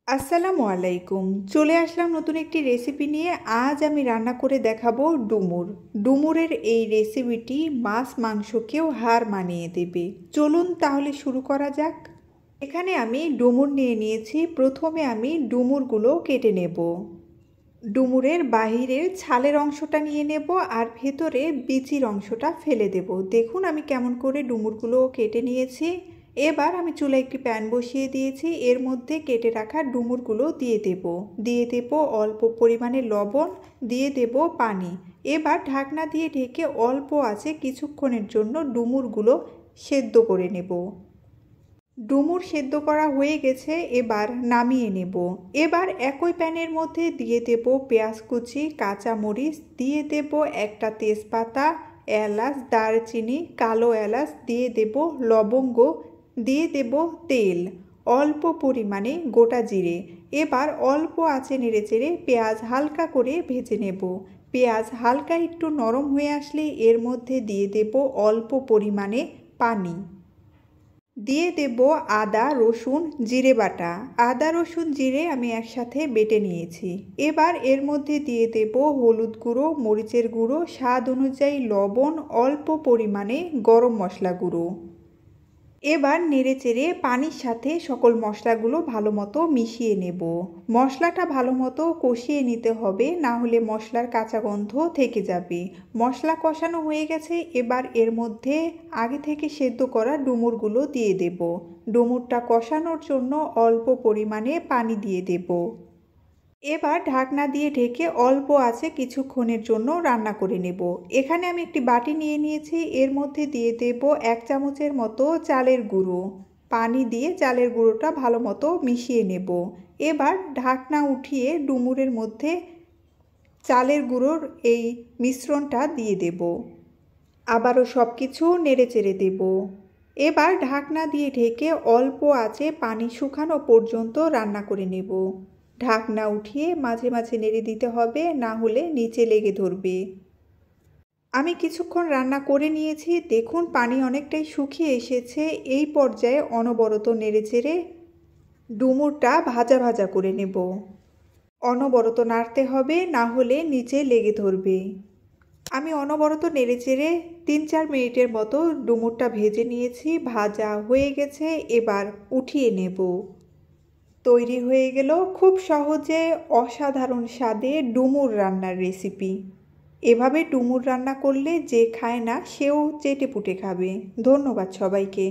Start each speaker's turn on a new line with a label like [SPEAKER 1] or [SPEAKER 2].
[SPEAKER 1] আসসালামু আলাইকুম। চলে আসলাম নতুন একটি রেসিপি নিয়ে। আজ আমি রান্না করে দেখাবো ডুমুর। ডুমুরের এই রেসিপিটি মাছ মাংসকেও হার মানিয়ে দেবে। চলুন তাহলে শুরু করা যাক। এখানে আমি ডুমুর নিয়ে নিয়েছি। প্রথমে আমি ডুমুরগুলো কেটে নেব। ডুমুরের বাহিরের ছালের অংশটা নিয়ে নেব আর ভেতরে বিচির অংশটা ফেলে দেব। দেখুন আমি কেমন করে ডুমুরগুলো কেটে নিয়েছি। এবার আমি চুলায় একটি প্যান বসিয়ে দিয়েছি। এর মধ্যে কেটে রাখা ডুমুরগুলো দিয়ে দেব অল্প পরিমাণে লবণ, দিয়ে দেব পানি। এবার ঢাকনা দিয়ে ঢেকে অল্প আঁচে কিছুক্ষণের জন্য ডুমুরগুলো সেদ্ধ করে নেব। ডুমুর সেদ্ধ করা হয়ে গেছে, এবার নামিয়ে নেব। এবার একই প্যানের মধ্যে দিয়ে দেব পেঁয়াজ কুচি, কাঁচামরিচ, দিয়ে দেব একটা তেজপাতা, এলাচ, দারচিনি, কালো এলাচ, দিয়ে দেব লবঙ্গ, দিয়ে দেব তেল, অল্প পরিমাণে গোটা জিরে। এবার অল্প আঁচে নেড়েচেড়ে পেঁয়াজ হালকা করে ভেজে নেব। পেঁয়াজ হালকা একটু নরম হয়ে আসলে এর মধ্যে দিয়ে দেব অল্প পরিমাণে পানি, দিয়ে দেব আদা রসুন জিরে বাটা। আদা রসুন জিরে আমি একসাথে বেটে নিয়েছি। এবার এর মধ্যে দিয়ে দেব হলুদ গুঁড়ো, মরিচের গুঁড়ো, স্বাদ অনুযায়ী লবণ, অল্প পরিমাণে গরম মশলা গুঁড়ো। এবার নেড়েচেড়ে পানির সাথে সকল মশলাগুলো ভালো মতো মিশিয়ে নেব। মশলাটা ভালো মতো কষিয়ে নিতে হবে, না হলে মশলার কাঁচা গন্ধ থেকে যাবে। মশলা কষানো হয়ে গেছে, এবার এর মধ্যে আগে থেকে সেদ্ধ করা ডুমুরগুলো দিয়ে দেব। ডুমুরটা কষানোর জন্য অল্প পরিমাণে পানি দিয়ে দেব। এবার ঢাকনা দিয়ে ঢেকে অল্প আঁচে কিছুক্ষণের জন্য রান্না করে নেব। এখানে আমি একটি বাটি নিয়ে নিয়েছি। এর মধ্যে দিয়ে দেব 1 চামচের মতো চালের গুঁড়ো। পানি দিয়ে চালের গুঁড়োটা ভালো মতো মিশিয়ে নেব। এবার ঢাকনা উঠিয়ে ডুমুরের মধ্যে চালের গুঁড়োর এই মিশ্রণটা দিয়ে দেব। আবারও সব কিছু নেড়েচেড়ে দেব। এবার ঢাকনা দিয়ে ঢেকে অল্প আঁচে পানি শুকানো পর্যন্ত রান্না করে নেব। ঢাকনা উঠিয়ে মাঝে মাঝে নেড়ে দিতে হবে, না হলে নিচে লেগে ধরবে। আমি কিছুক্ষণ রান্না করে নিয়েছি। দেখুন পানি অনেকটাই শুকিয়ে এসেছে। এই পর্যায়ে অনবরত নেড়েচেড়ে ডুমুরটা ভাজা ভাজা করে নেব। অনবরত নাড়তে হবে, না হলে নিচে লেগে ধরবে। আমি অনবরত নেড়েচেড়ে 3-4 মিনিটের মতো ডুমুরটা ভেজে নিয়েছি। ভাজা হয়ে গেছে, এবার উঠিয়ে নেব। তৈরি হয়ে গেল খুব সহজে অসাধারণ স্বাদে ডুমুর রান্নার রেসিপি। এভাবে ডুমুর রান্না করলে যে খায় না সেও চেটেপুটে খাবে। ধন্যবাদ সবাইকে।